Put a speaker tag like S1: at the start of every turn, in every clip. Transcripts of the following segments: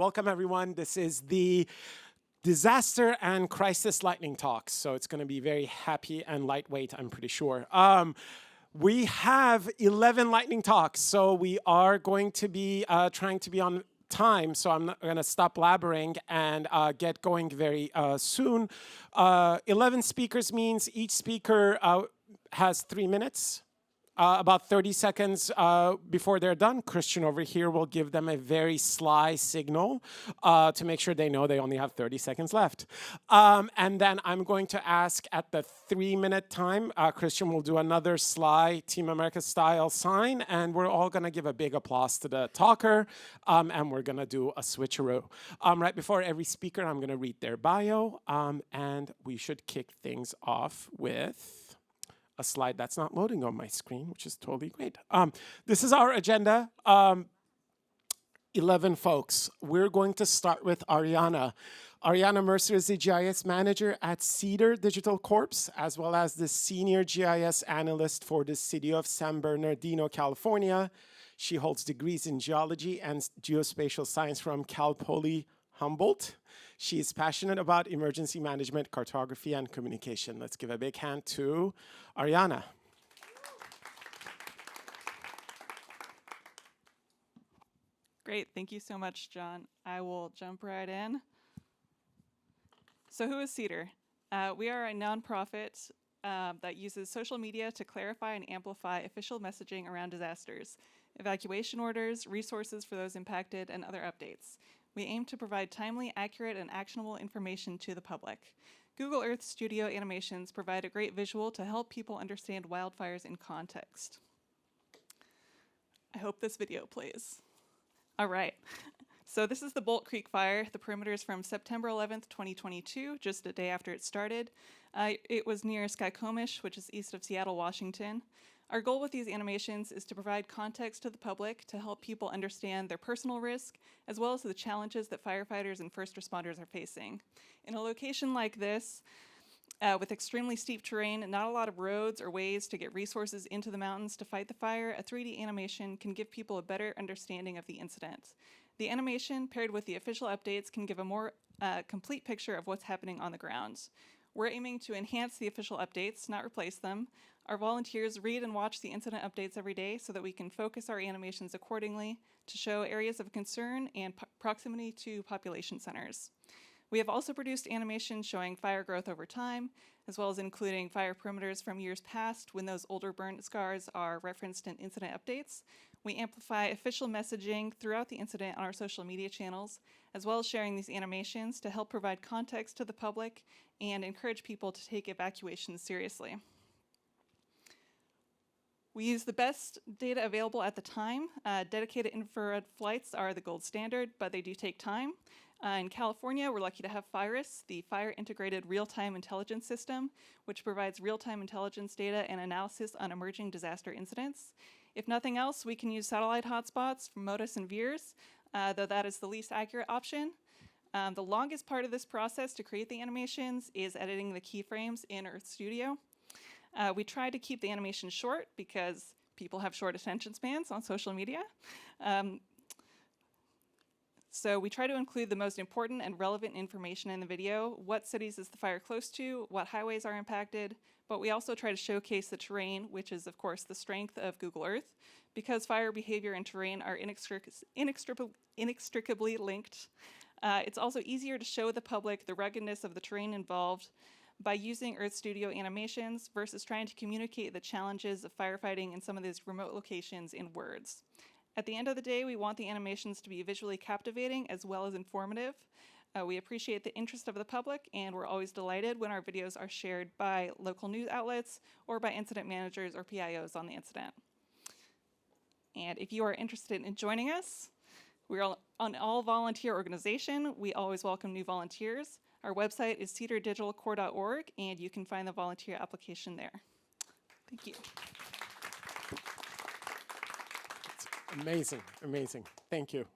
S1: welcome everyone. This is the Disaster and Crisis Lightning Talk. So it's going to be very happy and lightweight, I'm pretty sure. We have 11 lightning talks, so we are going to be trying to be on time, so I'm going to stop blabbering and get going very soon. 11 speakers means each speaker has 3 minutes. About 30 seconds before they're done, Christian over here will give them a very sly signal to make sure they know they only have 30 seconds left. And then I'm going to ask at the 3-minute time, Christian will do another sly Team America style sign, and we're all going to give a big applause to the talker, and we're going to do a switcheroo. Right before every speaker, I'm going to read their bio, and we should kick things off with a slide that's not loading on my screen, which is totally great. This is our agenda. 11 folks. We're going to start with Ariana. Ariana Mercer is the GIS manager at Cedar Digital Corps, as well as the senior GIS analyst for the city of San Bernardino, California. She holds degrees in geology and geospatial science from Cal Poly Humboldt. She is passionate about emergency management, cartography, and communication. Let's give a big hand to Ariana.
S2: Great, thank you so much, John. I will jump right in. So who is Cedar? We are a nonprofit that uses social media to clarify and amplify official messaging around disasters, evacuation orders, resources for those impacted, and other updates. We aim to provide timely, accurate, and actionable information to the public. Google Earth Studio animations provide a great visual to help people understand wildfires in context. I hope this video plays. All right. So this is the Bolt Creek fire. The perimeter is from September 11th, 2022, just a day after it started. It was near Skykomish, which is east of Seattle, Washington. Our goal with these animations is to provide context to the public to help people understand their personal risk, as well as the challenges that firefighters and first responders are facing. In a location like this, with extremely steep terrain and not a lot of roads or ways to get resources into the mountains to fight the fire, a 3D animation can give people a better understanding of the incident. The animation, paired with the official updates, can give a more complete picture of what's happening on the ground. We're aiming to enhance the official updates, not replace them. Our volunteers read and watch the incident updates every day so that we can focus our animations accordingly to show areas of concern and proximity to population centers. We have also produced animations showing fire growth over time, as well as including fire perimeters from years past when those older burn scars are referenced in incident updates. We amplify official messaging throughout the incident on our social media channels, as well as sharing these animations to help provide context to the public and encourage people to take evacuations seriously. We use the best data available at the time. Dedicated infrared flights are the gold standard, but they do take time. In California, we're lucky to have FIRIS, the Fire Integrated Real-Time Intelligence System, which provides real-time intelligence data and analysis on emerging disaster incidents. If nothing else, we can use satellite hotspots from MODIS and VIIRS, though that is the least accurate option. The longest part of this process to create the animations is editing the keyframes in Earth Studio. We try to keep the animation short because people have short attention spans on social media. So we try to include the most important and relevant information in the video. What cities is the fire close to? What highways are impacted? But we also try to showcase the terrain, which is, of course, the strength of Google Earth, because fire behavior and terrain are inextricably linked. It's also easier to show the public the ruggedness of the terrain involved by using Earth Studio animations versus trying to communicate the challenges of firefighting in some of these remote locations in words. At the end of the day, we want the animations to be visually captivating as well as informative. We appreciate the interest of the public, and we're always delighted when our videos are shared by local news outlets or by incident managers or PIOs on the incident. And if you are interested in joining us, we're an all-volunteer organization. We always welcome new volunteers. Our website is cedardigitalcorps.org, and you can find the volunteer application there. Thank you.
S1: Amazing, amazing. Thank you.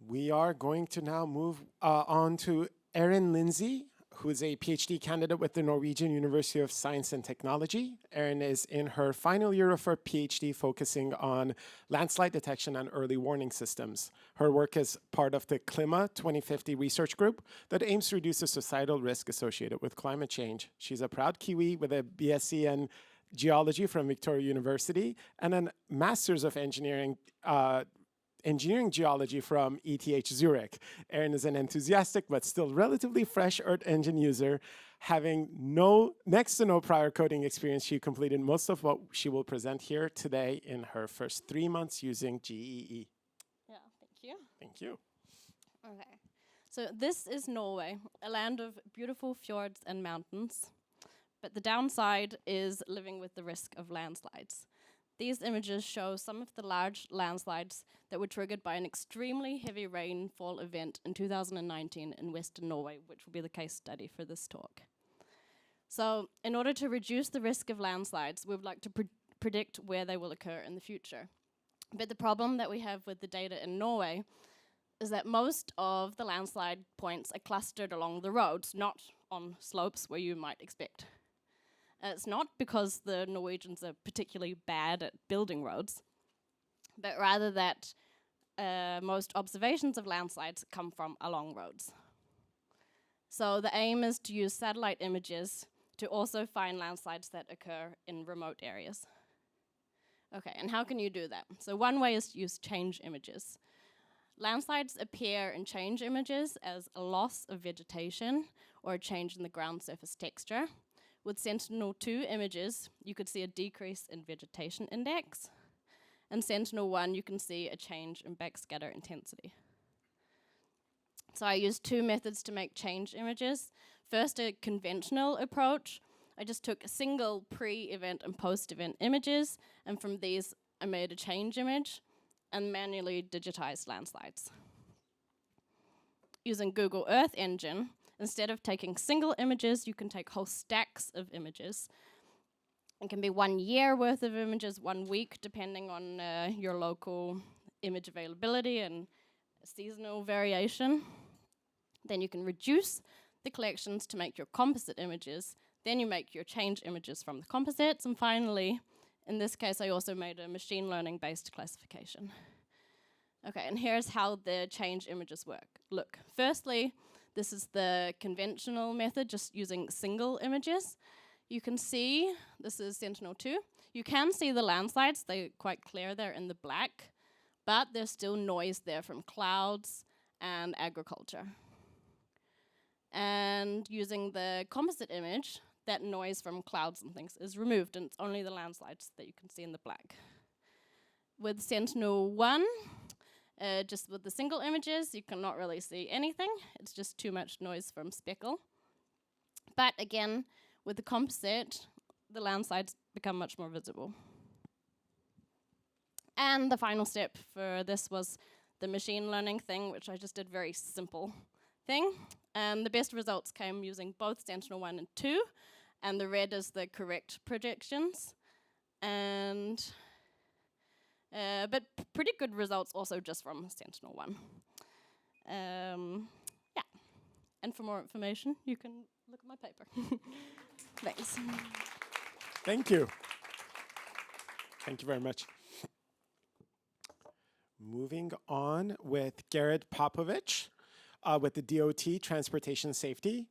S1: We are going to now move on to Erin Lindsay, who is a PhD candidate with the Norwegian University of Science and Technology. Erin is in her final year of her PhD focusing on landslide detection and early warning systems. Her work is part of the KLIMA 2050 research group that aims to reduce the societal risk associated with climate change. She's a proud Kiwi with a BSc in geology from Victoria University and a Master's of Engineering Geology from ETH Zurich. Erin is an enthusiastic but still relatively fresh Earth Engine user. Having next to no prior coding experience, she completed most of what she will present here today in her first 3 months using GEE.
S3: Yeah, thank you.
S1: Thank you.
S3: Okay, so this is Norway, a land of beautiful fjords and mountains, but the downside is living with the risk of landslides. These images show some of the large landslides that were triggered by an extremely heavy rainfall event in 2019 in Western Norway, which will be the case study for this talk. So, in order to reduce the risk of landslides, we would like to predict where they will occur in the future. But the problem that we have with the data in Norway is that most of the landslide points are clustered along the roads, not on slopes where you might expect. It's not because the Norwegians are particularly bad at building roads, but rather that most observations of landslides come from along roads. So the aim is to use satellite images to also find landslides that occur in remote areas. Okay, and how can you do that? So one way is to use change images. Landslides appear in change images as a loss of vegetation or a change in the ground surface texture. With Sentinel-2 images, you could see a decrease in vegetation index. And Sentinel-1, you can see a change in backscatter intensity. So I used 2 methods to make change images. First, a conventional approach. I just took a single pre-event and post-event images, and from these I made a change image and manually digitized landslides. Using Google Earth Engine, instead of taking single images, you can take whole stacks of images. It can be 1 year worth of images, 1 week, depending on your local image availability and seasonal variation. Then you can reduce the collections to make your composite images. Then you make your change images from the composites. And finally, in this case, I also made a machine learning-based classification. Okay, and here's how the change images look. Firstly, this is the conventional method, just using single images. You can see, this is Sentinel-2. You can see the landslides, they're quite clear there in the black, but there's still noise there from clouds and agriculture. And using the composite image, that noise from clouds and things is removed, and it's only the landslides that you can see in the black. With Sentinel-1, just with the single images, you cannot really see anything. It's just too much noise from speckle. But again, with the composite, the landslides become much more visible. And the final step for this was the machine learning thing, which I just did very simple thing. And the best results came using both Sentinel-1 and 2, and the red is the correct predictions. And but pretty good results also just from Sentinel-1. Yeah, and for more information, you can look at my paper. Thanks.
S1: Thank you. Thank you very much. Moving on with Garrett Popovich with the DOT Transportation Safety.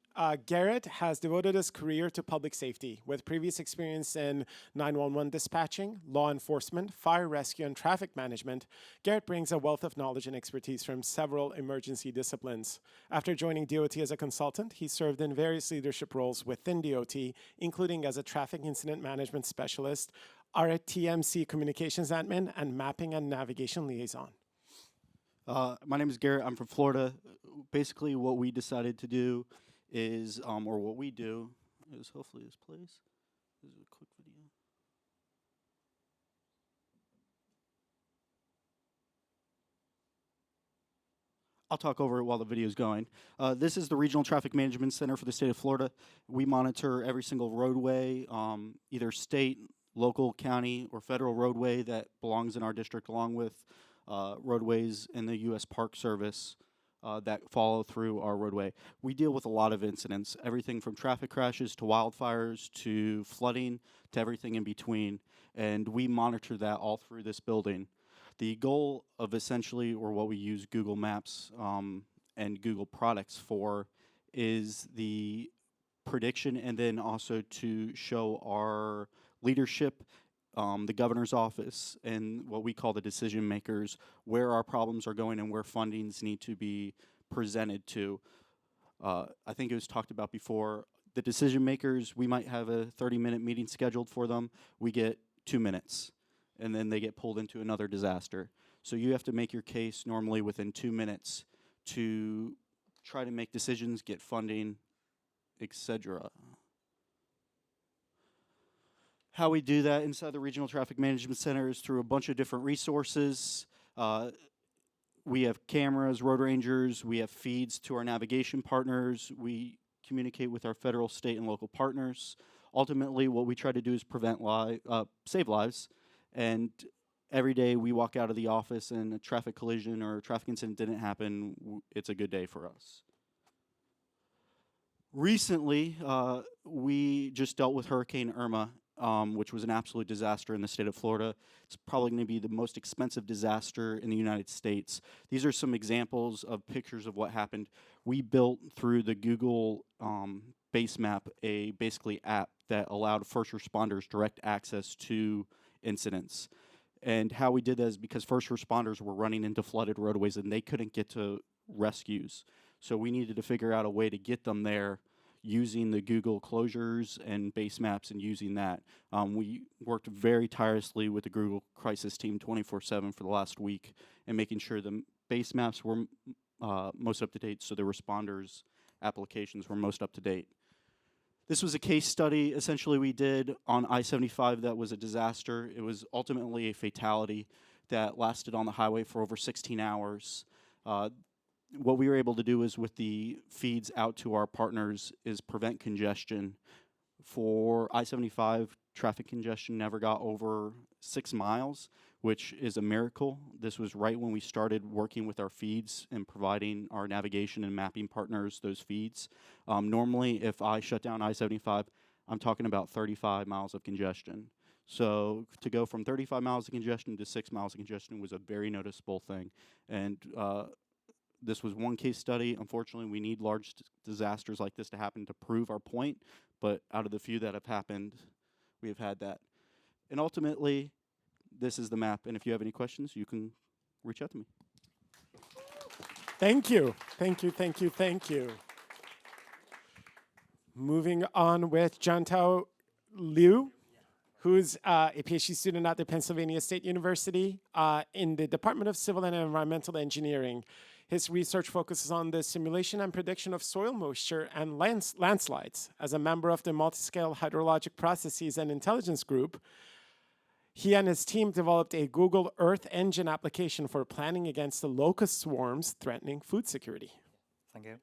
S1: Garrett has devoted his career to public safety with previous experience in 911 dispatching, law enforcement, fire rescue, and traffic management. Garrett brings a wealth of knowledge and expertise from several emergency disciplines. After joining DOT as a consultant, he served in various leadership roles within DOT, including as a traffic incident management specialist, RTMC communications admin, and mapping and navigation liaison.
S4: My name is Garrett. I'm from Florida. Basically, what we decided to do is, or what we do is, hopefully this plays. This is a quick video. I'll talk over it while the video is going. This is the Regional Traffic Management Center for the state of Florida. We monitor every single roadway, either state, local, county, or federal roadway that belongs in our district, along with roadways in the U.S. Park Service. that follow through our roadway. We deal with a lot of incidents, everything from traffic crashes to wildfires to flooding to everything in between, and we monitor that all through this building. The goal of essentially, or what we use Google Maps and Google products for, is the prediction and then also to show our leadership, the governor's office, and what we call the decision makers, where our problems are going and where fundings need to be presented to. I think it was talked about before, the decision makers, we might have a 30-minute meeting scheduled for them. We get 2 minutes, and then they get pulled into another disaster. So you have to make your case normally within 2 minutes to try to make decisions, get funding, etc. How we do that inside the Regional Traffic Management Center is through a bunch of different resources. We have cameras, road rangers, we have feeds to our navigation partners, we communicate with our federal, state, and local partners. Ultimately, what we try to do is save lives, and every day we walk out of the office and a traffic collision or a traffic incident didn't happen, it's a good day for us. Recently, we just dealt with Hurricane Irma, which was an absolute disaster in the state of Florida. It's probably going to be the most expensive disaster in the United States. These are some examples of pictures of what happened. We built through the Google base map a basically app that allowed first responders direct access to incidents. And how we did that is because first responders were running into flooded roadways and they couldn't get to rescues. So we needed to figure out a way to get them there using the Google closures and base maps and using that. We worked very tirelessly with the Google crisis team 24/7 for the last week and making sure the base maps were most up to date, so the responders' applications were most up to date. This was a case study essentially we did on I-75 that was a disaster. It was ultimately a fatality that lasted on the highway for over 16 hours. What we were able to do is with the feeds out to our partners is prevent congestion. For I-75, traffic congestion never got over 6 miles, which is a miracle. This was right when we started working with our feeds and providing our navigation and mapping partners those feeds. Normally, if I shut down I-75, I'm talking about 35 miles of congestion. So to go from 35 miles of congestion to 6 miles of congestion was a very noticeable thing. And this was one case study. Unfortunately, we need large disasters like this to happen to prove our point, but out of the few that have happened, we have had that. And ultimately, this is the map, and if you have any questions, you can reach out to me.
S1: Thank you. Thank you, thank you, thank you. Moving on with Jiangtao Liu, who's a PhD student at the Pennsylvania State University in the Department of Civil and Environmental Engineering. His research focuses on the simulation and prediction of soil moisture and landslides. As a member of the Multiscale Hydrologic Processes and Intelligence Group, he and his team developed a Google Earth Engine application for planning against the locust swarms threatening food security.
S5: Thank you.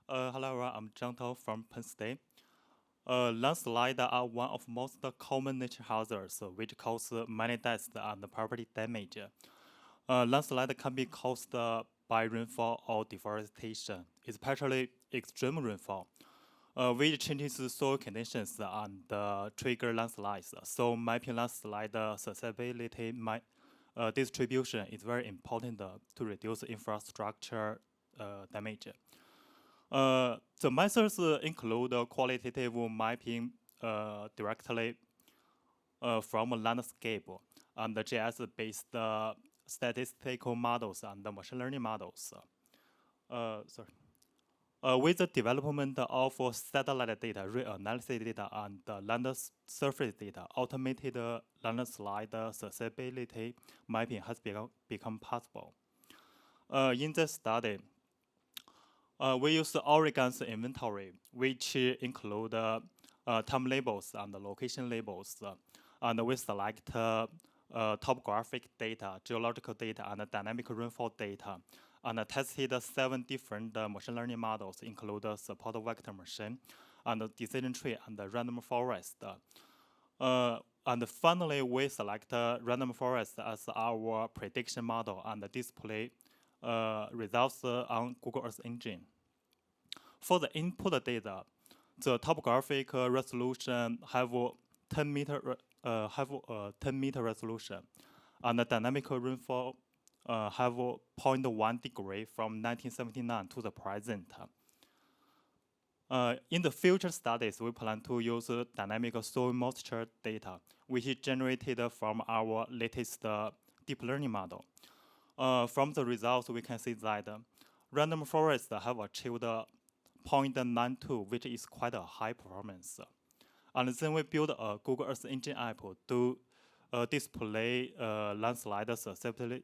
S5: Hello, everyone. I'm Jiangtao from Penn State. Landslides are one of most common nature hazards, which cause many deaths and property damage. Landslide can be caused by rainfall or deforestation, especially extreme rainfall, which changes soil conditions and trigger landslides. So mapping landslide susceptibility distribution is very important to reduce infrastructure damage. The methods include qualitative mapping directly from a landscape and GIS-based statistical models and machine learning models. With the development of satellite data, reanalysis data, and land surface data, automated landslide susceptibility mapping has become possible. In this study, we use Oregon's inventory, which include time labels and location labels, and we select topographic data, geological data, and dynamic rainfall data, and tested 7 different machine learning models, include support vector machine, and decision tree, and random forest. And finally, we select random forest as our prediction model and display results on Google Earth Engine. For the input data, the topographic resolution have 10 meter resolution, and the dynamic rainfall have 0.1 degree from 1979 to the present. In the future studies, we plan to use dynamic soil moisture data, which is generated from our latest deep learning model. From the results, we can see that random forests have achieved 0.92, which is quite a high performance. And then we build a Google Earth Engine app to display landslide susceptibility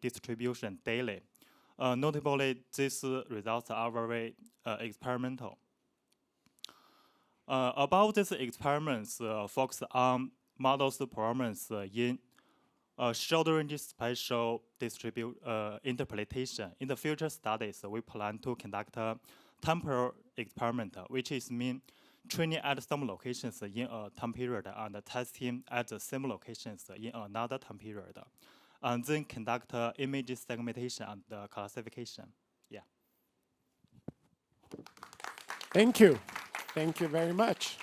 S5: distribution daily. Notably, these results are very experimental. About these experiments, focus on models' performance in short-range spatial interpretation. In the future studies, we plan to conduct a temporal experiment, which is mean training at some locations in a time period and testing at the same locations in another time period, and then conduct image segmentation and classification. Yeah.
S1: Thank you. Thank you very much.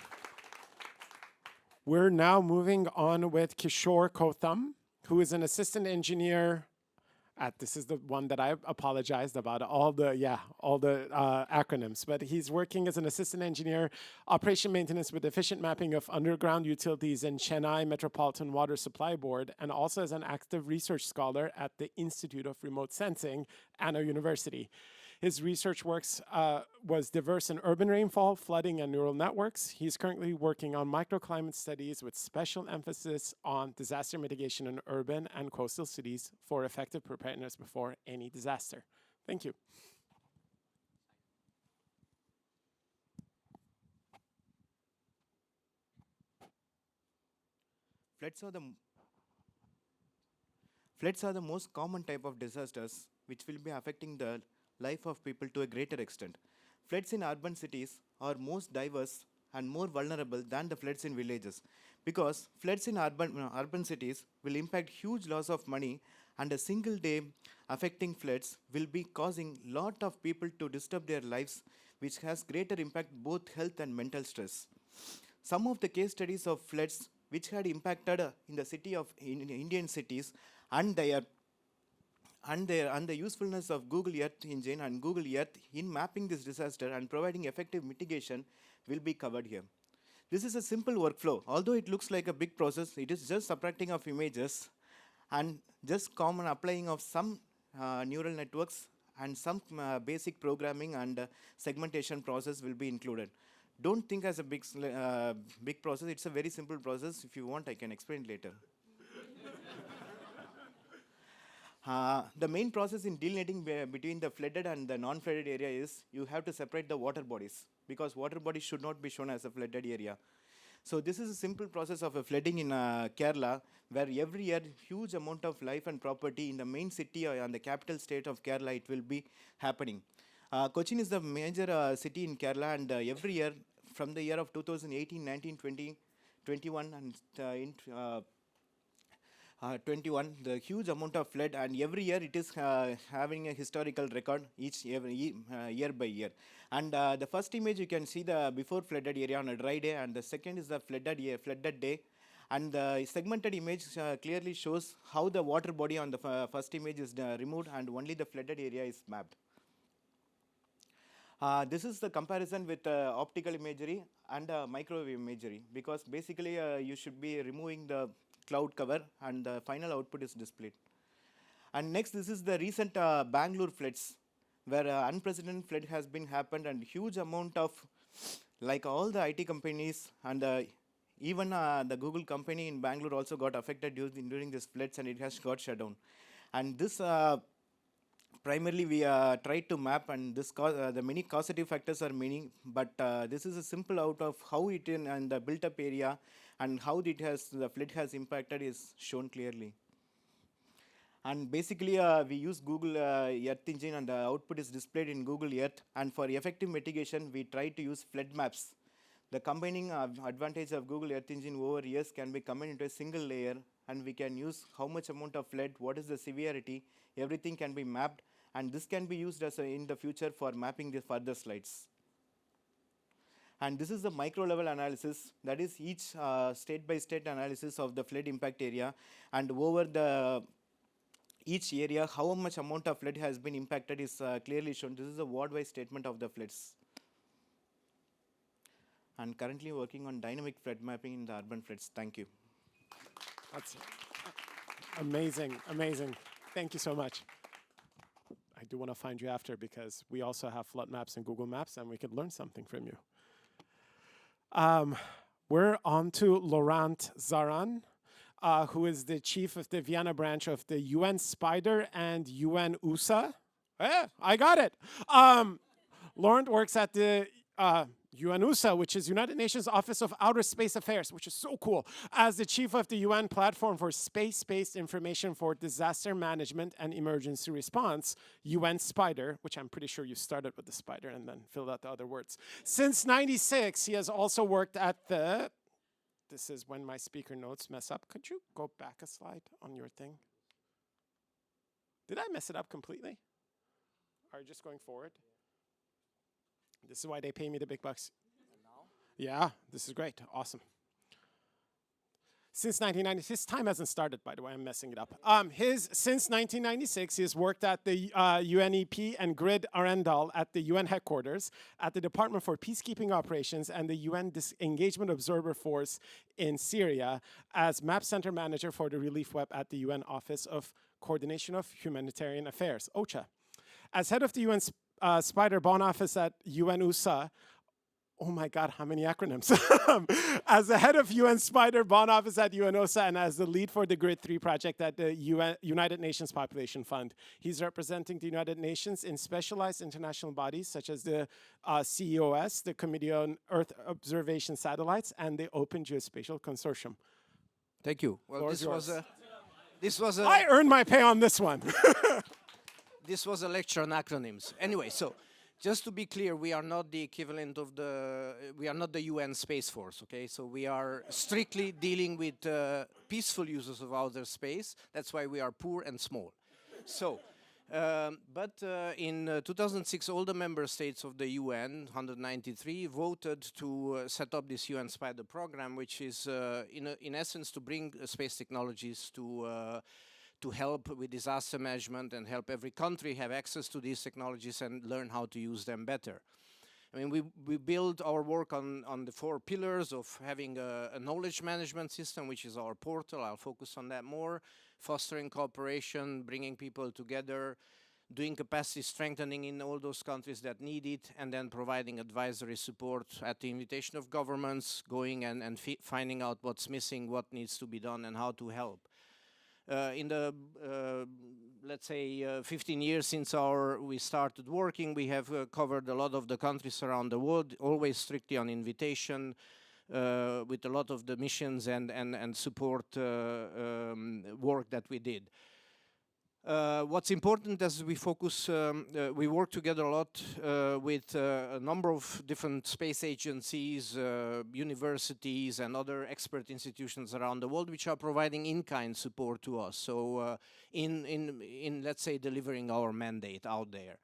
S1: We're now moving on with Kishore Kowtham, who is an assistant engineer at, this is the one that I apologized about, all the acronyms, but he's working as an assistant engineer, operation maintenance with efficient mapping of underground utilities in Chennai Metropolitan Water Supply Board, and also as an active research scholar at the Institute of Remote Sensing, Anna University. His research works was diverse in urban rainfall, flooding, and neural networks. He's currently working on microclimate studies with special emphasis on disaster mitigation in urban and coastal cities for effective preparedness before any disaster. Thank you.
S6: Floods are the most common type of disasters which will be affecting the life of people to a greater extent. Floods in urban cities are most diverse and more vulnerable than the floods in villages, because floods in urban cities will impact huge loss of money, and a single day affecting floods will be causing lot of people to disturb their lives, which has greater impact both health and mental stress. Some of the case studies of floods which had impacted in the city of Indian cities and the usefulness of Google Earth Engine and Google Earth in mapping this disaster and providing effective mitigation will be covered here. This is a simple workflow. Although it looks like a big process, it is just subtracting of images and just common applying of some neural networks and some basic programming and segmentation process will be included. Don't think as a big process. It's a very simple process. If you want, I can explain later. The main process in delineating between the flooded and the non-flooded area is you have to separate the water bodies, because water bodies should not be shown as a flooded area. So this is a simple process of a flooding in Kerala, where every year huge amount of life and property in the main city and the capital state of Kerala it will be happening. Cochin is the major city in Kerala, and every year from the year of 2018, 19, 20, 21 and 21, the huge amount of flood, and every year it is having a historical record year by year. And the first image you can see the before flooded area on a dry day, and the second is the flooded day. And the segmented image clearly shows how the water body on the first image is removed and only the flooded area is mapped. This is the comparison with optical imagery and microwave imagery, because basically you should be removing the cloud cover and the final output is displayed. And next, this is the recent Bangalore floods, where unprecedented flood has been happened, and huge amount of, like all the IT companies and even the Google company in Bangalore also got affected during this floods, and it has got shut down. And this primarily we tried to map, and this the many causative factors are many, but this is a simple out of how it in and the built up area and how the flood has impacted is shown clearly. And basically we use Google Earth Engine, and the output is displayed in Google Earth. And for effective mitigation, we try to use flood maps. The combining advantage of Google Earth Engine over years can be combined into a single layer, and we can use how much amount of flood, what is the severity, everything can be mapped, and this can be used as in the future for mapping the further slides. And this is the micro level analysis, that is each state by state analysis of the flood impact area, and over the each area how much amount of flood has been impacted is clearly shown. This is a ward-wise statement of the floods. And currently working on dynamic flood mapping in the urban floods. Thank you.
S1: That's amazing, amazing. Thank you so much. I do want to find you after because we also have flood maps in Google Maps and we could learn something from you. We're on to Laurent Czaran, who is the chief of the Vienna branch of the UN SPIDER and UNOOSA. I got it. Laurent works at the UNOOSA, which is United Nations Office of Outer Space Affairs, which is so cool, as the chief of the UN Platform for Space-Based Information for Disaster Management and Emergency Response, UN SPIDER, which I'm pretty sure you started with the spider and then filled out the other words. Since '96, he has also worked at the, this is when my speaker notes mess up. Could you go back a slide on your thing? Did I mess it up completely? Are you just going forward? This is why they pay me the big bucks. Yeah, this is great. Awesome. Since 1996, his time hasn't started, by the way. I'm messing it up. Since 1996, he has worked at the UNEP and Grid Arendal at the UN headquarters, at the Department for Peacekeeping Operations and the UN Disengagement Observer Force in Syria as Map Center Manager for the Relief Web at the UN Office of Coordination of Humanitarian Affairs, OCHA. As head of the UN SPIDER Bon Office at UNOOSA, oh my God, how many acronyms. As the head of UN SPIDER Bon Office at UNOOSA and as the lead for the Grid 3 project at the United Nations Population Fund. He's representing the United Nations in specialized international bodies such as the CEOS, the Committee on Earth Observation Satellites, and the Open Geospatial Consortium.
S7: Thank you. Well, this was a
S1: I earned my pay on this one.
S7: this was a lecture on acronyms. Anyway, so just to be clear, we are not the equivalent of we are not the UN Space Force, okay? So we are strictly dealing with peaceful users of outer space. That's why we are poor and small. So, in 2006, all the member states of the UN, 193, voted to set up this UN SPIDER program, which is, in essence, to bring space technologies to help with disaster management and help every country have access to these technologies and learn how to use them better. I mean, we build our work on the 4 pillars of having a knowledge management system, which is our portal. I'll focus on that more. Fostering cooperation, bringing people together, doing capacity strengthening in all those countries that need it, and then providing advisory support at the invitation of governments, going and finding out what's missing, what needs to be done, and how to help. In the, let's say, 15 years since we started working, we have covered a lot of the countries around the world, always strictly on invitation, with a lot of the missions and support work that we did. What's important as we focus, we work together a lot with a number of different space agencies, universities, and other expert institutions around the world, which are providing in-kind support to us. So, in let's say, delivering our mandate out there.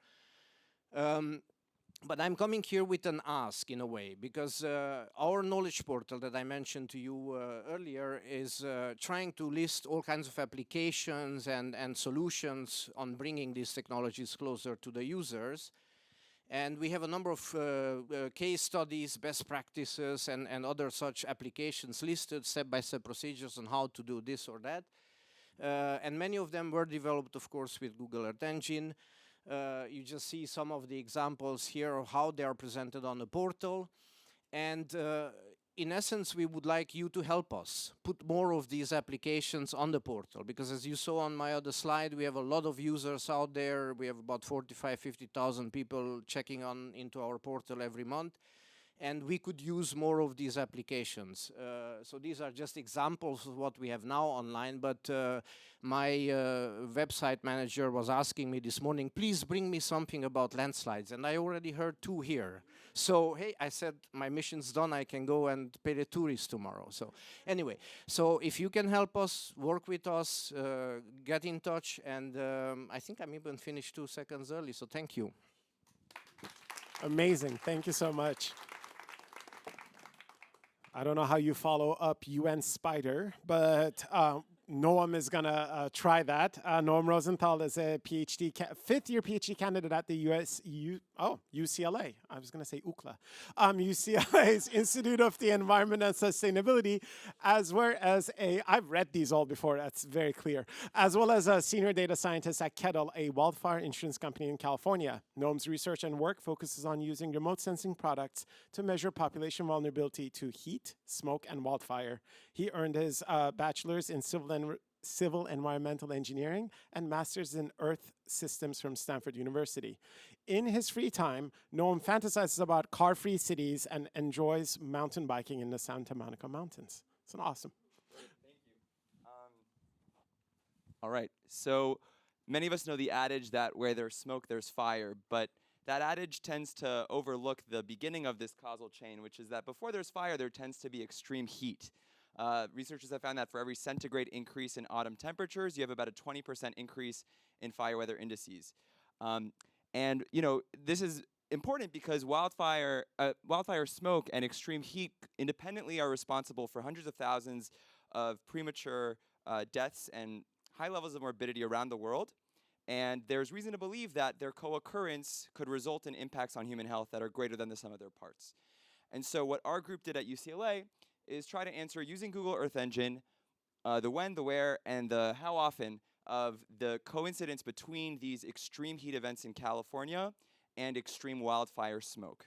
S7: But I'm coming here with an ask in a way, because our knowledge portal that I mentioned to you earlier is trying to list all kinds of applications and solutions on bringing these technologies closer to the users. And we have a number of case studies, best practices, and other such applications listed, step-by-step procedures on how to do this or that. And many of them were developed, of course, with Google Earth Engine. You just see some of the examples here of how they are presented on the portal. And in essence, we would like you to help us put more of these applications on the portal. Because as you saw on my other slide, we have a lot of users out there. We have about 50,000 people checking into our portal every month. And we could use more of these applications. So these are just examples of what we have now online, but my website manager was asking me this morning, please bring me something about landslides, and I already heard 2 here. So, hey, I said my mission's done. I can go and pay the tourists tomorrow. So anyway, so if you can help us, work with us, get in touch. And I think I'm even finished 2 seconds early. So thank you.
S1: Amazing. Thank you so much. I don't know how you follow up UN Spider, but Noam is going to try that. Noam Rosenthal is a PhD, fifth-year PhD candidate at the UCLA. I was going to say UCLA. UCLA's Institute of the Environment and Sustainability, as well as I've read these all before, that's very clear, as well as a senior data scientist at Kettle, a wildfire insurance company in California. Noam's research and work focuses on using remote sensing products to measure population vulnerability to heat, smoke, and wildfire. He earned his bachelor's in civil environmental engineering and master's in earth systems from Stanford University. In his free time, Noam fantasizes about car-free cities and enjoys mountain biking in the Santa Monica Mountains. It's an awesome.
S8: Great, thank you. All right, so many of us know the adage that where there's smoke, there's fire, but that adage tends to overlook the beginning of this causal chain, which is that before there's fire, there tends to be extreme heat. Researchers have found that for every centigrade increase in autumn temperatures, you have about a 20% increase in fire weather indices. And you know, this is important because wildfire smoke and extreme heat independently are responsible for hundreds of thousands of premature deaths and high levels of morbidity around the world. And there's reason to believe that their co-occurrence could result in impacts on human health that are greater than the sum of their parts. And so what our group did at UCLA is try to answer, using Google Earth Engine, the when, the where, and the how often of the coincidence between these extreme heat events in California and extreme wildfire smoke.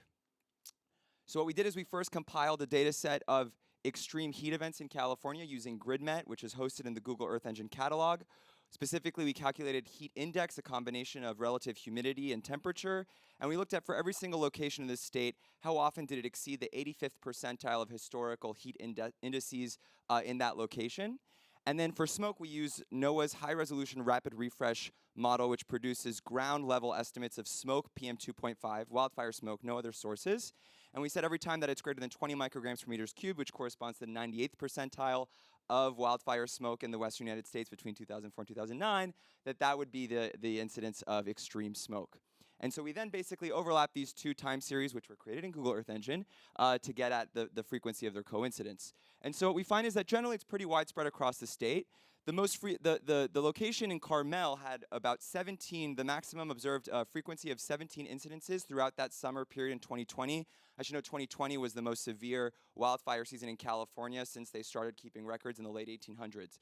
S8: So what we did is we first compiled a data set of extreme heat events in California using GridMet, which is hosted in the Google Earth Engine catalog. Specifically, we calculated heat index, a combination of relative humidity and temperature, and we looked at, for every single location in this state, how often did it exceed the 85th percentile of historical heat indices in that location. And then for smoke, we use NOAA's high-resolution rapid refresh model, which produces ground-level estimates of smoke, PM2.5, wildfire smoke, no other sources. And we said every time that it's greater than 20 micrograms per meters cubed, which corresponds to the 98th percentile of wildfire smoke in the western United States between 2004 and 2009, that would be the incidence of extreme smoke. And so we then basically overlap these two time series, which were created in Google Earth Engine, to get at the frequency of their coincidence. And so what we find is that generally it's pretty widespread across the state. The location in Carmel had about 17, the maximum observed frequency of 17 incidences throughout that summer period in 2020. I should know 2020 was the most severe wildfire season in California since they started keeping records in the late 1800s.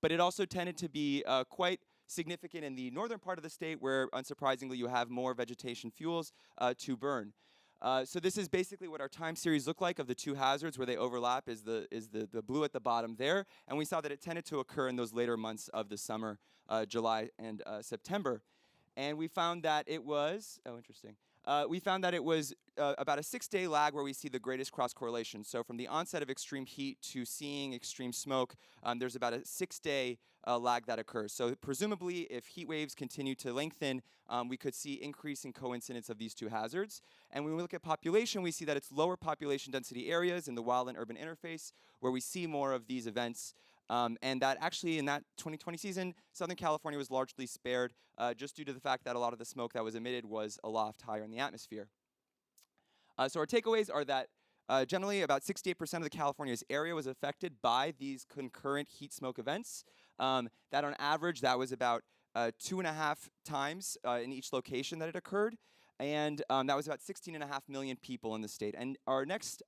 S8: But it also tended to be quite significant in the northern part of the state, where unsurprisingly you have more vegetation fuels to burn. So this is basically what our time series look like of the two hazards where they overlap, is the blue at the bottom there. And we saw that it tended to occur in those later months of the summer, July and September. And we found that it was, we found that it was about a 6-day lag where we see the greatest cross-correlation. So from the onset of extreme heat to seeing extreme smoke, there's about a 6-day lag that occurs. So presumably, if heat waves continue to lengthen, we could see increasing coincidence of these two hazards. And when we look at population, we see that it's lower population density areas in the wild and urban interface where we see more of these events. And that actually in that 2020 season, Southern California was largely spared just due to the fact that a lot of the smoke that was emitted was aloft higher in the atmosphere. So our takeaways are that generally about 68% of the California's area was affected by these concurrent heat smoke events. That on average, that was about 2.5 times in each location that it occurred. And that was about 16.5 million people in the state. And our next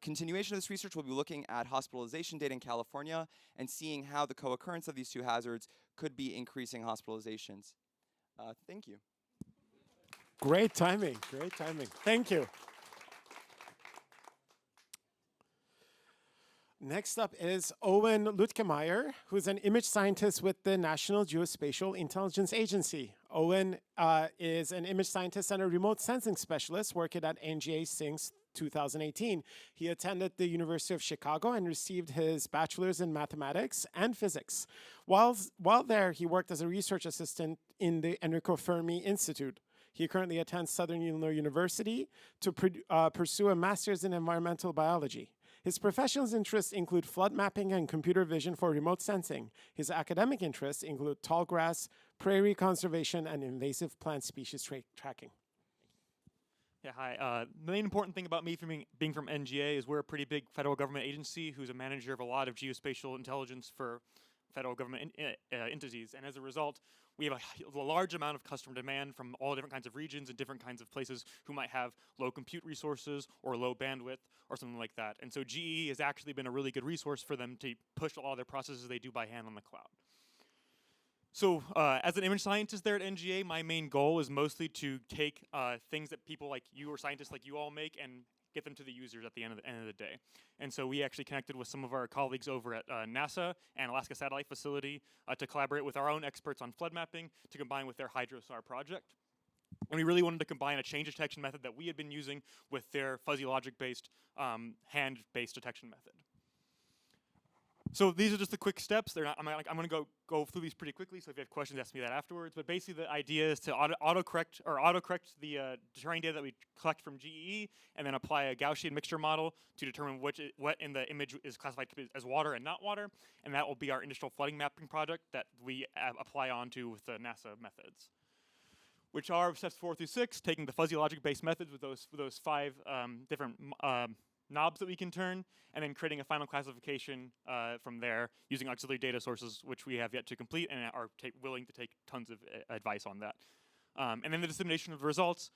S8: continuation of this research will be looking at hospitalization data in California and seeing how the co-occurrence of these two hazards could be increasing hospitalizations. Thank you.
S1: Great timing, great timing. Thank you. Next up is Owen Lutkemeyer, who's an image scientist with the National Geospatial Intelligence Agency. Owen is an image scientist and a remote sensing specialist working at NGA since 2018. He attended the University of Chicago and received his bachelor's in mathematics and physics. While there, he worked as a research assistant in the Enrico Fermi Institute. He currently attends Southern Illinois University to pursue a master's in environmental biology. His professional interests include flood mapping and computer vision for remote sensing. His academic interests include tall grass, prairie conservation, and invasive plant species tracking.
S9: Yeah, hi. The main important thing about me being from NGA is we're a pretty big federal government agency who's a manager of a lot of geospatial intelligence for federal government entities. And as a result, we have a large amount of customer demand from all different kinds of regions and different kinds of places who might have low compute resources or low bandwidth or something like that. And so GE has actually been a really good resource for them to push all their processes they do by hand on the cloud. So as an image scientist there at NGA, my main goal is mostly to take things that people like you or scientists like you all make and get them to the users at the end of the day. And so we actually connected with some of our colleagues over at NASA and Alaska Satellite Facility to collaborate with our own experts on flood mapping to combine with their HydroSAR project. And we really wanted to combine a change detection method that we had been using with their fuzzy logic-based, hand-based detection method. So these are just the quick steps. They're not, I'm going to go through these pretty quickly, so if you have questions, ask me that afterwards. But basically the idea is to autocorrect the terrain data that we collect from GE and then apply a Gaussian mixture model to determine what in the image is classified as water and not water. And that will be our initial flooding mapping project that we apply onto with the NASA methods, which are steps 4 through 6, taking the fuzzy logic-based methods with those 5 different knobs that we can turn, and then creating a final classification from there using auxiliary data sources, which we have yet to complete and are willing to take tons of advice on that. And then the dissemination of the results.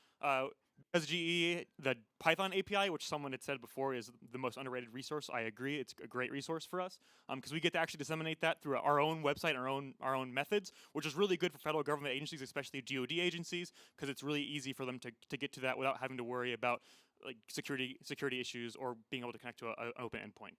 S9: As GE, the Python API, which someone had said before is the most underrated resource, I agree, it's a great resource for us, because we get to actually disseminate that through our own website, our own methods, which is really good for federal government agencies, especially DoD agencies, because it's really easy for them to get to that without having to worry about like security issues or being able to connect to an open endpoint.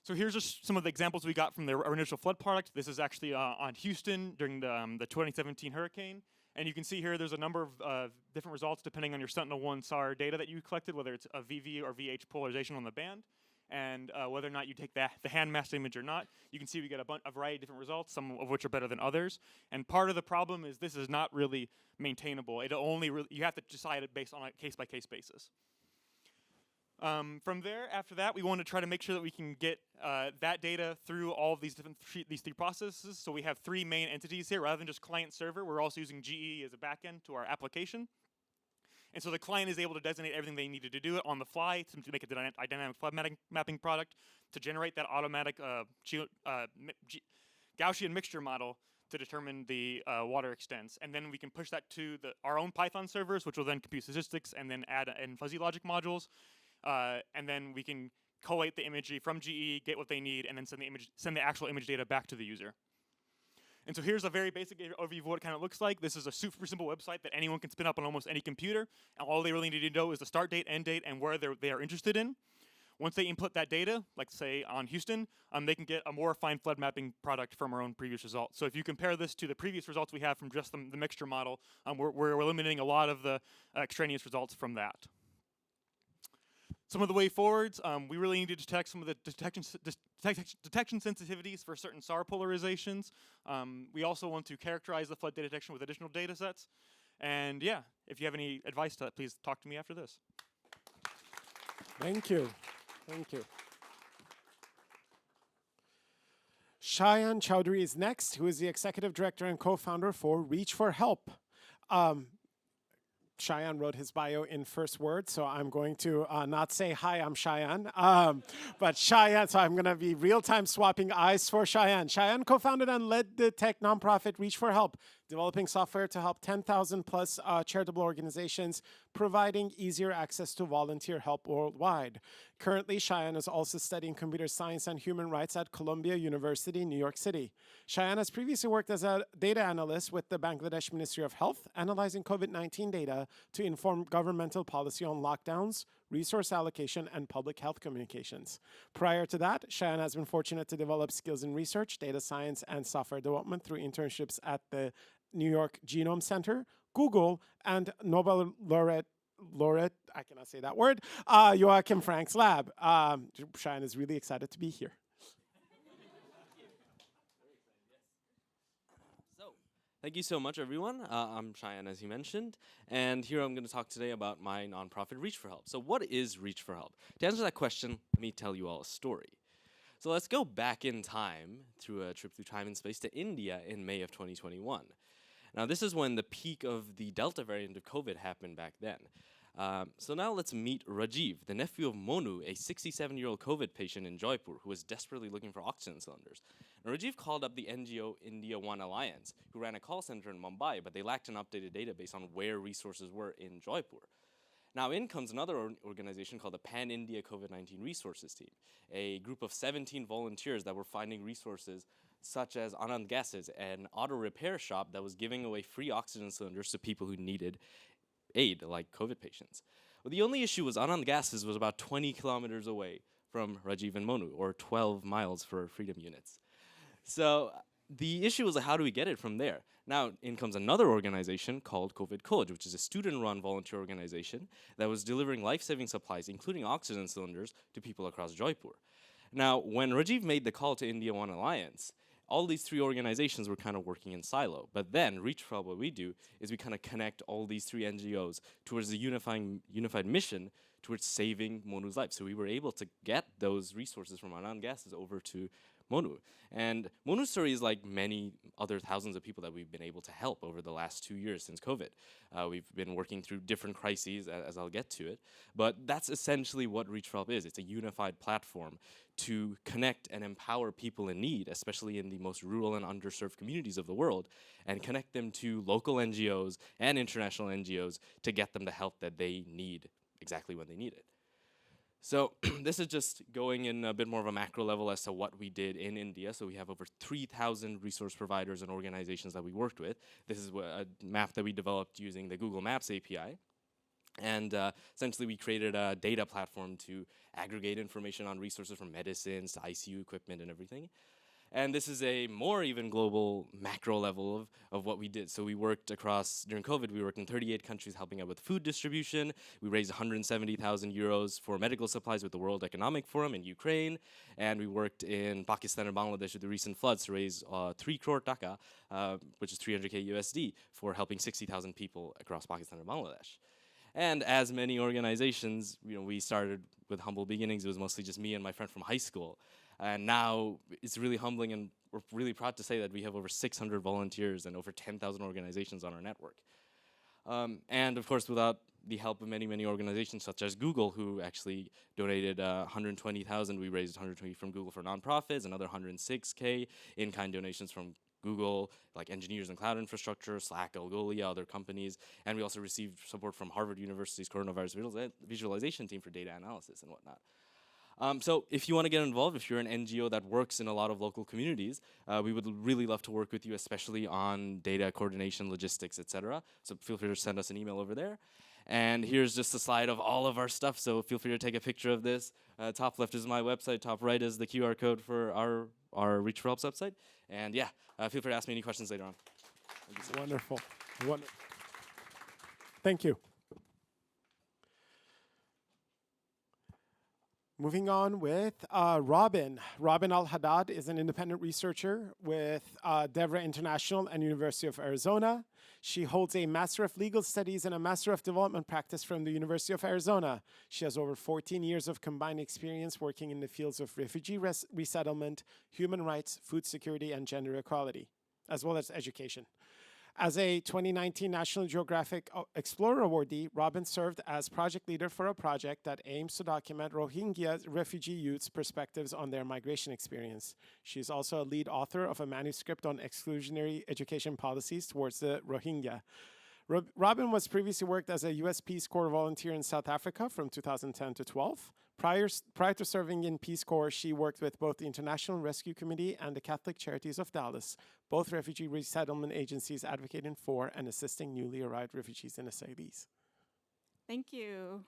S9: So here's just some of the examples we got from our initial flood product. This is actually on Houston during the 2017 hurricane. And you can see here there's a number of different results depending on your Sentinel-1 SAR data that you collected, whether it's a VV or VH polarization on the band, and whether or not you take the hand masked image or not. You can see we get a variety of different results, some of which are better than others. And part of the problem is this is not really maintainable. You have to decide it based on a case-by-case basis. From there, after that, we want to try to make sure that we can get that data through all of these 3 processes. So we have 3 main entities here. Rather than just client-server, we're also using GE as a backend to our application. And so the client is able to designate everything they needed to do it on the fly to make a dynamic flood mapping product, to generate that automatic Gaussian mixture model to determine the water extents. And then we can push that to our own Python servers, which will then compute statistics and then add in fuzzy logic modules. And then we can collate the imagery from GE, get what they need, and then send the actual image data back to the user. And so here's a very basic overview of what it kind of looks like. This is a super simple website that anyone can spin up on almost any computer. And all they really need to know is the start date, end date, and where they are interested in. Once they input that data, like say on Houston, they can get a more refined flood mapping product from our own previous results. So if you compare this to the previous results we have from just the mixture model, we're eliminating a lot of the extraneous results from that. Some of the way forwards, we really need to detect some of the detection sensitivities for certain SAR polarizations. We also want to characterize the flood data detection with additional data sets. And yeah, if you have any advice to that, please talk to me after this.
S1: Thank you. Thank you. Cheyenne Chaudhary is next, who is the executive director and co-founder for Reach for Help. Cheyenne wrote his bio in first word, so I'm going to not say, hi, I'm Cheyenne, but Cheyenne, so I'm going to be real-time swapping eyes for Cheyenne. Cheyenne co-founded and led the tech nonprofit Reach for Help, developing software to help 10,000 plus charitable organizations, providing easier access to volunteer help worldwide. Currently, Cheyenne is also studying computer science and human rights at Columbia University, New York City. Cheyenne has previously worked as a data analyst with the Bangladesh Ministry of Health, analyzing COVID-19 data to inform governmental policy on lockdowns, resource allocation, and public health communications. Prior to that, Cheyenne has been fortunate to develop skills in research, data science, and software development through internships at the New York Genome Center, Google, and Nobel laureate, I cannot say that word, Joachim Frank's lab. Cheyenne is really excited to be here.
S10: Thank you so much, everyone. I'm Cheyenne, as you mentioned, and here I'm going to talk today about my nonprofit Reach for Help. So what is Reach for Help? To answer that question, let me tell you all a story. So let's go back in time through a trip through time and space to India in May of 2021. Now, this is when the peak of the Delta variant of COVID happened back then. So now let's meet Rajiv, the nephew of Monu, a 67-year-old COVID patient in Jaipur who was desperately looking for oxygen cylinders. And Rajiv called up the NGO India-1 Alliance, who ran a call center in Mumbai, but they lacked an updated database on where resources were in Jaipur. Now in comes another organization called the Pan-India COVID-19 Resources Team, a group of 17 volunteers that were finding resources such as Anand Gases, an auto repair shop that was giving away free oxygen cylinders to people who needed aid, like COVID patients. Well, the only issue was Anand Gases was about 20 kilometers away from Rajiv and Monu, or 12 miles for freedom units. So the issue was, how do we get it from there? Now, in comes another organization called COVID Khoj, which is a student-run volunteer organization that was delivering life-saving supplies, including oxygen cylinders, to people across Jaipur. Now, when Rajiv made the call to India-1 Alliance, all these three organizations were kind of working in silo. But then, Reach for Help, what we do is we kind of connect all these three NGOs towards the unified mission towards saving Monu's life. So we were able to get those resources from Anand Gases over to Monu. And Monu's story is like many other thousands of people that we've been able to help over the last 2 years since COVID. We've been working through different crises, as I'll get to it. But that's essentially what Reach for Help is. It's a unified platform to connect and empower people in need, especially in the most rural and underserved communities of the world, and connect them to local NGOs and international NGOs to get them the help that they need exactly when they need it. So this is just going in a bit more of a macro level as to what we did in India. So we have over 3,000 resource providers and organizations that we worked with. This is a map that we developed using the Google Maps API. And essentially we created a data platform to aggregate information on resources from medicines to ICU equipment and everything. And this is a more even global macro level of what we did. So we worked across, during COVID, we worked in 38 countries helping out with food distribution. We raised 170,000 euros for medical supplies with the World Economic Forum in Ukraine. And we worked in Pakistan and Bangladesh with the recent floods to raise 3 crore taka, which is 300K USD, for helping 60,000 people across Pakistan and Bangladesh. And as many organizations, we started with humble beginnings. It was mostly just me and my friend from high school. And now it's really humbling, and we're really proud to say that we have over 600 volunteers and over 10,000 organizations on our network. And of course, without the help of many, many organizations such as Google, who actually donated 120,000, we raised 120 from Google for nonprofits, another 106K in-kind donations from Google, like engineers and cloud infrastructure, Slack, Algolia, other companies, and we also received support from Harvard University's coronavirus visualization team for data analysis and whatnot. So if you want to get involved, if you're an NGO that works in a lot of local communities, we would really love to work with you, especially on data coordination, logistics, etc. So feel free to send us an email over there. And here's just a slide of all of our stuff, so feel free to take a picture of this. Top left is my website, top right is the QR code for our Reach for Help website. And yeah, feel free to ask me any questions later on. Thank you so much.
S1: Wonderful. Thank you. Moving on with Robin. Robin Al-Haddad is an independent researcher with Devra International and University of Arizona. She holds a Master of Legal Studies and a Master of Development Practice from the University of Arizona. She has over 14 years of combined experience working in the fields of refugee resettlement, human rights, food security, and gender equality, as well as education. As a 2019 National Geographic Explorer awardee, Robin served as project leader for a project that aims to document Rohingya refugee youth's perspectives on their migration experience. She is also a lead author of a manuscript on exclusionary education policies towards the Rohingya. Robin was previously worked as a U.S. Peace Corps volunteer in South Africa from 2010 to 12. Prior to serving in Peace Corps, she worked with both the International Rescue Committee and the Catholic Charities of Dallas, both refugee resettlement agencies advocating for and assisting newly arrived refugees and asylees.
S11: Thank you.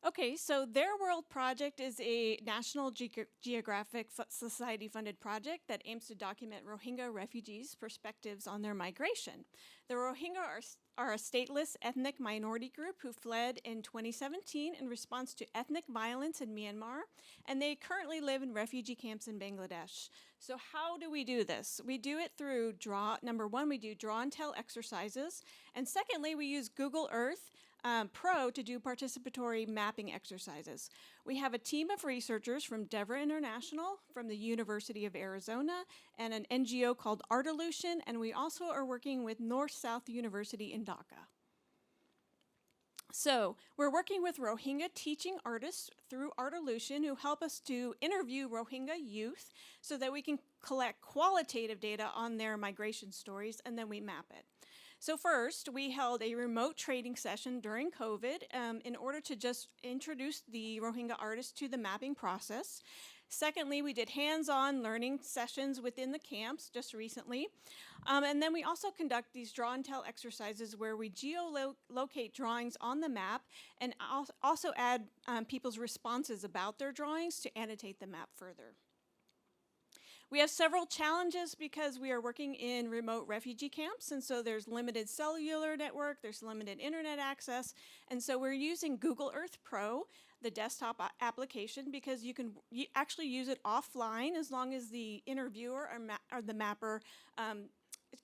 S11: Okay, so Their World Project is a National Geographic Society funded project that aims to document Rohingya refugees' perspectives on their migration. The Rohingya are a stateless ethnic minority group who fled in 2017 in response to ethnic violence in Myanmar, and they currently live in refugee camps in Bangladesh. So how do we do this? We do it through number one, we do draw and tell exercises, and secondly, we use Google Earth Pro to do participatory mapping exercises. We have a team of researchers from Devra International, from the University of Arizona, and an NGO called Artolution, and we also are working with North-South University in Dhaka. So we're working with Rohingya teaching artists through Artolution who help us to interview Rohingya youth so that we can collect qualitative data on their migration stories, and then we map it. So first, we held a remote training session during COVID in order to just introduce the Rohingya artists to the mapping process. Secondly, we did hands-on learning sessions within the camps just recently. And then we also conduct these draw and tell exercises where we geolocate drawings on the map and also add people's responses about their drawings to annotate the map further. We have several challenges because we are working in remote refugee camps, and so there's limited cellular network, there's limited internet access, and so we're using Google Earth Pro, the desktop application, because you can actually use it offline as long as the interviewer or the mapper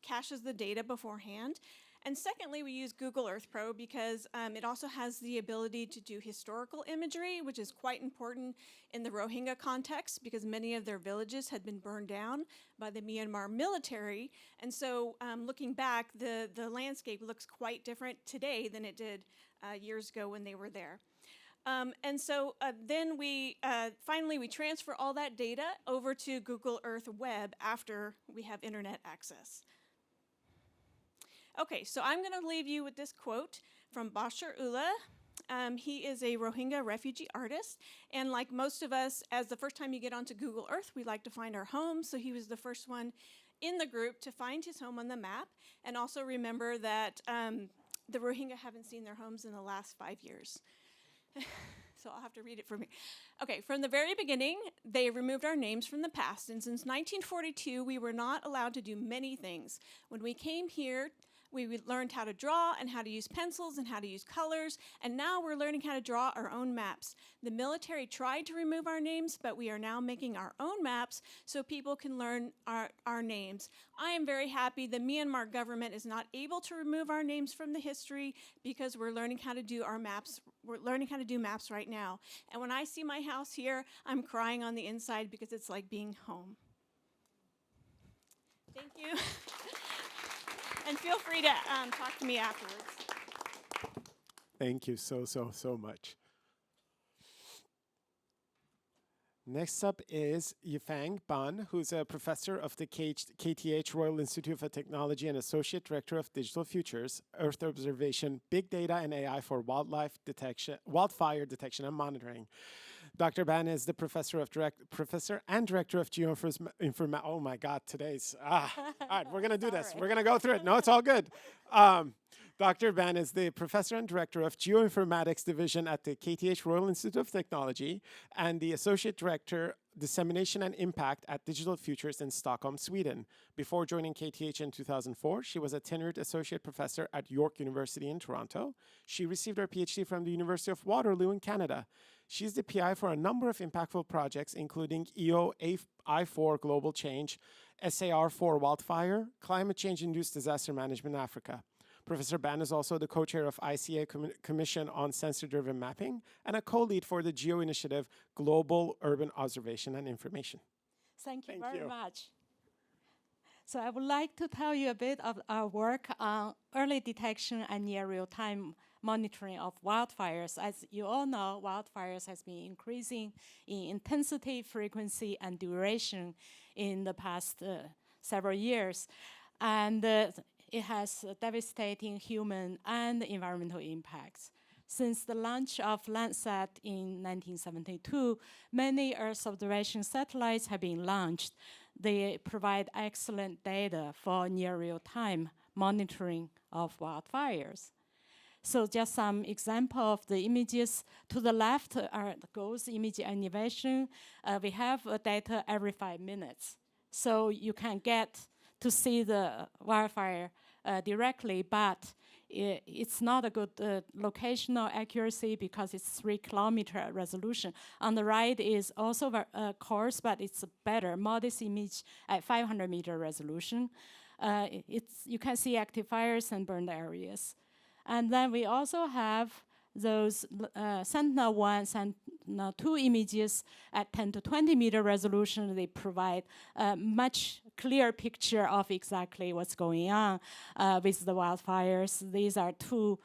S11: caches the data beforehand. And secondly, we use Google Earth Pro because it also has the ability to do historical imagery, which is quite important in the Rohingya context because many of their villages had been burned down by the Myanmar military. And so looking back, the landscape looks quite different today than it did years ago when they were there. And so then finally we transfer all that data over to Google Earth Web after we have internet access. Okay, so I'm going to leave you with this quote from Bashar Ullah. He is a Rohingya refugee artist, and like most of us, as the first time you get onto Google Earth, we like to find our homes, so he was the first one in the group to find his home on the map, and also remember that the Rohingya haven't seen their homes in the last 5 years. So I'll have to read it for me. Okay, from the very beginning, they removed our names from the past, and since 1942, we were not allowed to do many things. When we came here, we learned how to draw and how to use pencils and how to use colors, and now we're learning how to draw our own maps. The military tried to remove our names, but we are now making our own maps so people can learn our names. I am very happy the Myanmar government is not able to remove our names from the history because we're learning how to do our maps. We're learning how to do maps right now. And when I see my house here, I'm crying on the inside because it's like being home. Thank you. And feel free to talk to me afterwards.
S1: Thank you so much. Next up is Yifang Bon, who's a professor of the KTH Royal Institute of Technology and Associate Director of Digital Futures, Earth Observation, Big Data and AI for Wildfire Detection and Monitoring. Dr. Ban is the professor and director of geoinformatics. Oh my God, today's all right. We're gonna do this. We're gonna go through it. No, it's all good. Dr. Ban is the professor and director of geoinformatics division at the KTH Royal Institute of Technology and the associate director dissemination and impact at Digital Futures in Stockholm, Sweden. Before joining KTH in 2004, she was a tenured associate professor at York University in Toronto. She received her PhD from the University of Waterloo in Canada. She's the PI for a number of impactful projects, including EO I4 Global Change, SAR4 Wildfire, Climate Change-Induced Disaster Management in Africa. Professor Ban is also the co-chair of ICA Commission on Sensor-Driven Mapping and a co-lead for the GEO Initiative Global Urban Observation and Information.
S12: Thank you very much. So I would like to tell you a bit of our work on early detection and near real-time monitoring of wildfires. As you all know, wildfires has been increasing in intensity, frequency, and duration in the past several years. And it has devastating human and environmental impacts. Since the launch of Landsat in 1972, many Earth observation satellites have been launched. They provide excellent data for near real-time monitoring of wildfires. So just some example of the images. To the left are the ghost image elevation. We have data every 5 minutes. So you can get to see the wildfire directly, but it's not a good locational accuracy because it's 3 kilometer resolution. On the right is also coarse, but it's a better, modest image at 500 meter resolution. You can see active fires and burned areas. And then we also have those Sentinel-1 and Sentinel-2 images at 10 to 20 meter resolution. They provide a much clearer picture of exactly what's going on with the wildfires. These are 2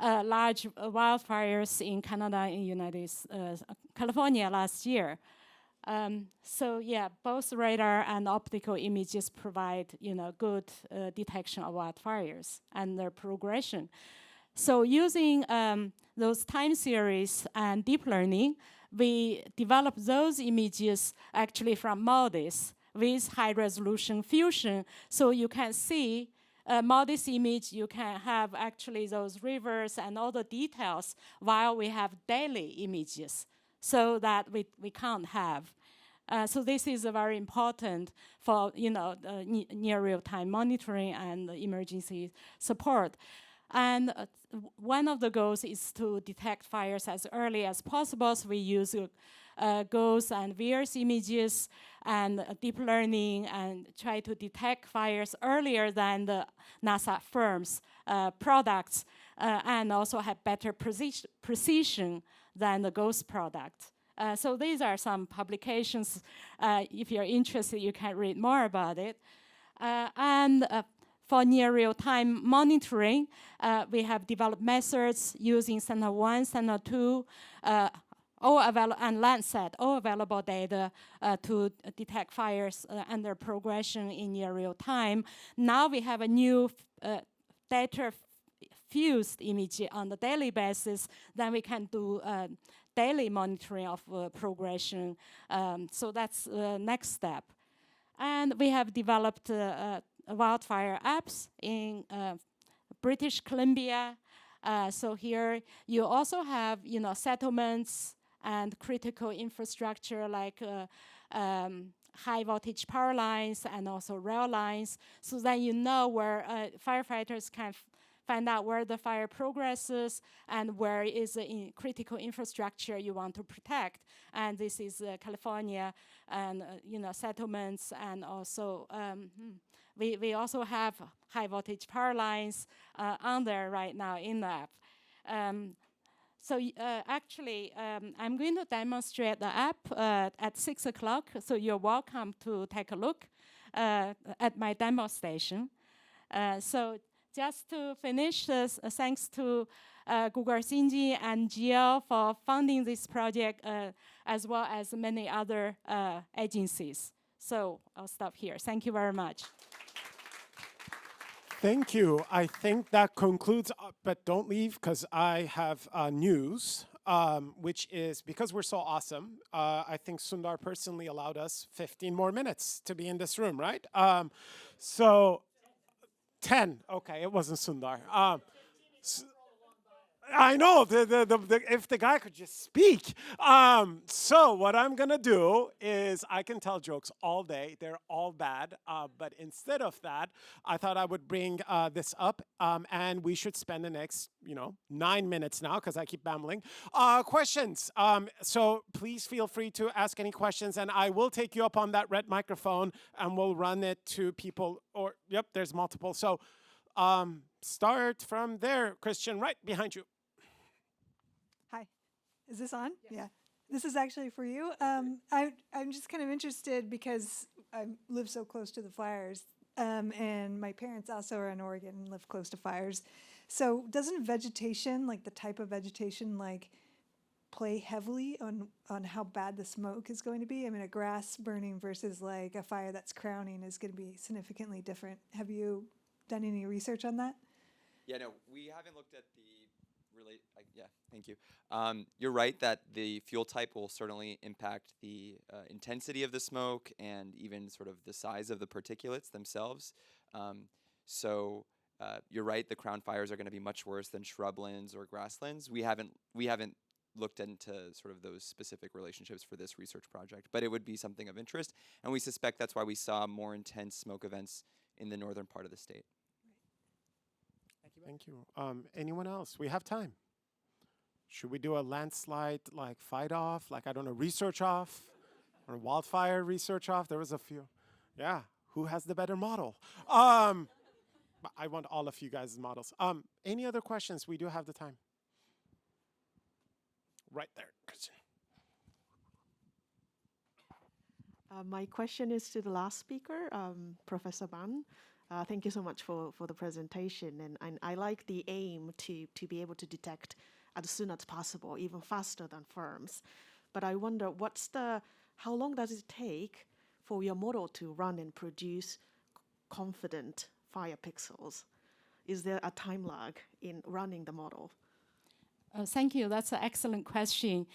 S12: large wildfires in Canada and California last year. So yeah, both radar and optical images provide, good detection of wildfires and their progression. So using those time series and deep learning, we developed those images actually from models with high resolution fusion. So you can see a modest image, you can have actually those rivers and all the details while we have daily images, so that we can't have. So this is very important for near real-time monitoring and emergency support. And one of the goals is to detect fires as early as possible. So we use GOES and VIRS images and deep learning and try to detect fires earlier than the NASA firms' products and also have better precision than the GOES product. So these are some publications. If you're interested, you can read more about it. For near real-time monitoring, we have developed methods using Sentinel-1, Sentinel-2, and Landsat, all available data to detect fires and their progression in near real-time. Now we have a new data fused image on the daily basis. Then we can do daily monitoring of progression. So that's the next step. And we have developed wildfire apps in British Columbia. So here you also have, settlements and critical infrastructure like high voltage power lines and also rail lines, so that where firefighters can find out where the fire progresses and where is the critical infrastructure you want to protect. And this is California and settlements, and also we also have high voltage power lines on there right now in the app. Actually, I'm going to demonstrate the app at 6 o'clock, so you're welcome to take a look at my demo station. So just to finish, thanks to Google Sinji and GL for funding this project, as well as many other agencies. So I'll stop here. Thank you very much.
S1: Thank you. I think that concludes, but don't leave because I have news, which is because we're so awesome, I think Sundar personally allowed us 15 more minutes to be in this room, right? So 10, okay, it wasn't Sundar. I know, if the guy could just speak. So what I'm gonna do is I can tell jokes all day. They're all bad, but instead of that, I thought I would bring this up, and we should spend the next, 9 minutes now, because I keep babbling. Questions. So please feel free to ask any questions, and I will take you up on that red microphone, and we'll run it to people, or, yep, there's multiple. So start from there, Christian, right behind you.
S13: Hi, is this on? Yes. Yeah, this is actually for you. I'm just kind of interested because I live so close to the fires, and my parents also are in Oregon and live close to fires. So doesn't vegetation, like the type of vegetation, like play heavily on how bad the smoke is going to be? I mean, a grass burning versus like a fire that's crowning is going to be significantly different. Have you done any research on that?
S8: Yeah, no, we haven't looked at the yeah, thank you. You're right that the fuel type will certainly impact the intensity of the smoke and even sort of the size of the particulates themselves. So you're right, the crown fires are going to be much worse than shrublands or grasslands. We haven't looked into sort of those specific relationships for this research project, but it would be something of interest, and we suspect that's why we saw more intense smoke events in the northern part of the state.
S1: Thank you. Anyone else? We have time. Should we do a landslide like fight off, like I don't know, research off, or wildfire research off? There was a few. Yeah, who has the better model? But I want all of you guys' models. Any other questions? We do have the time. Right there, Christian.
S14: My question is to the last speaker, Professor Ban. Thank you so much for the presentation. And I like the aim to be able to detect as soon as possible, even faster than firms. But I wonder, how long does it take for your model to run and produce confident fire pixels? Is there a time lag in running the model?
S12: Thank you. That's an excellent question.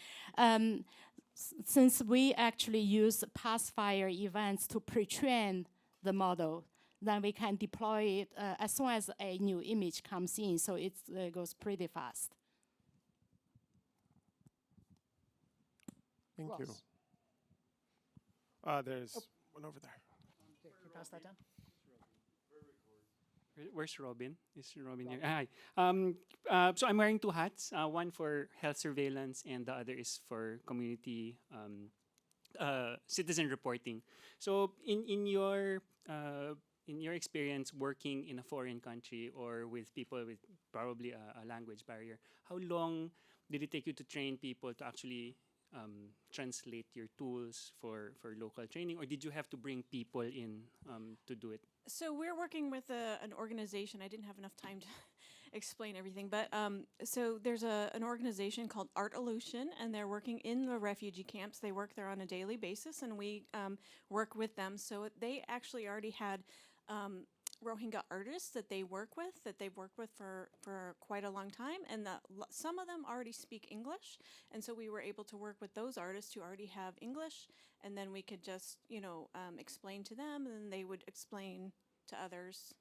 S12: Since we actually use past fire events to pre-train the model, then we can deploy it as soon as a new image comes in, so it goes pretty fast.
S1: Thank you. There's one over there.
S15: Can you pass that down?
S16: Where's Robin? Is Robin here? Hi. So I'm wearing two hats, one for health surveillance and the other is for community citizen reporting. So in your experience working in a foreign country or with people with probably a language barrier, how long did it take you to train people to actually translate your tools for local training, or did you have to bring people in to do it?
S11: So we're working with an organization. I didn't have enough time to explain everything, but so there's an organization called Art-Aleutian, and they're working in the refugee camps. They work there on a daily basis, and we work with them. So they actually already had Rohingya artists that they've worked with for quite a long time, and some of them already speak English, and so we were able to work with those artists who already have English, and then we could just explain to them, and then they would explain to others,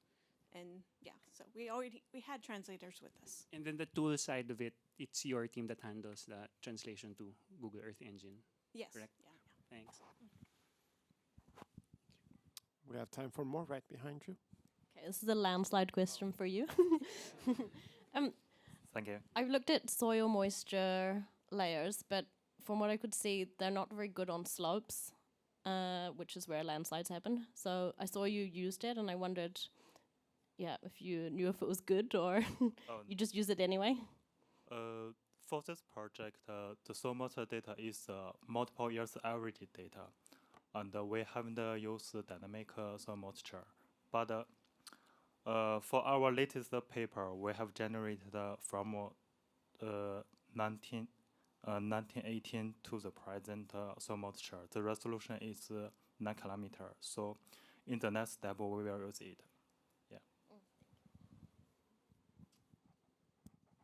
S11: and yeah, so we had translators with us.
S16: And then the tool side of it, it's your team that handles the translation to Google Earth Engine.
S11: Yes.
S16: Correct?
S11: Yeah.
S16: Thanks.
S1: We have time for more right behind you.
S3: Okay, this is a landslide question for you.
S5: Thank you.
S3: I've looked at soil moisture layers, but from what I could see, they're not very good on slopes, which is where landslides happen. So I saw you used it, and I wondered, if you knew if it was good or you just use it anyway.
S5: For this project, the soil moisture data is multiple years average data, and we haven't used dynamic soil moisture. But for our latest paper, we have generated from 1918 to the present soil moisture. The resolution is 9 kilometers. So in the next step, we will use it. Yeah.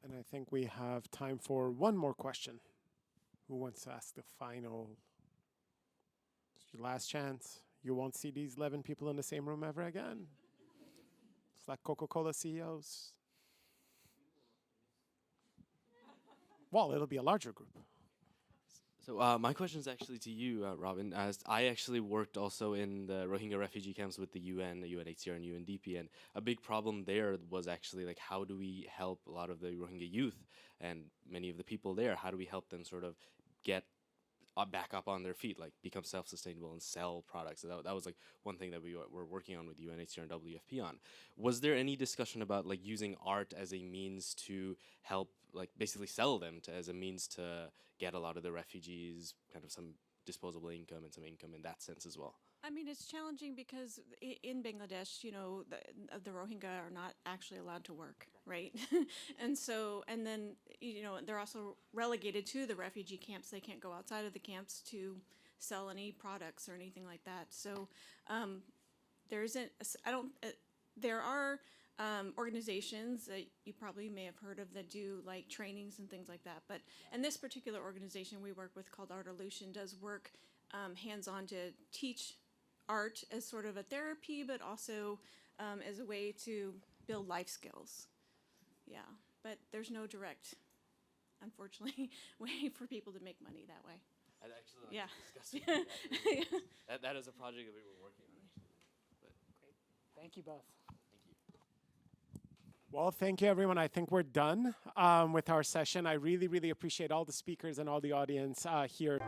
S1: And I think we have time for one more question. Who wants to ask the final? It's your last chance. You won't see these 11 people in the same room ever again. It's like Coca-Cola CEOs. Well, it'll be a larger group.
S10: So my question is actually to you, Robin, as I actually worked also in the Rohingya refugee camps with the UN, the UNHCR, and UNDP, and a big problem there was actually like, how do we help a lot of the Rohingya youth and many of the people there? How do we help them sort of get back up on their feet, like become self-sustainable and sell products? So that was like one thing that we were working on with UNHCR and WFP on. Was there any discussion about like using art as a means to help, like basically sell them as a means to get a lot of the refugees kind of some disposable income and some income in that sense as well?
S11: I mean, it's challenging because in Bangladesh, the Rohingya are not actually allowed to work, right? and then, they're also relegated to the refugee camps. They can't go outside of the camps to sell any products or anything like that. So there are organizations that you probably may have heard of that do like trainings and things like that. But in this particular organization we work with called Art-Aleutian does work hands-on to teach art as sort of a therapy, but also as a way to build life skills. Yeah, but there's no direct, unfortunately, way for people to make money that way.
S10: I'd actually like
S11: Yeah.
S10: to discuss with you that. That is a project that we were working on, actually. But
S15: Great. Thank you both.
S10: thank you.
S1: Well, thank you, everyone. I think we're done with our session. I really, really appreciate all the speakers and all the audience here.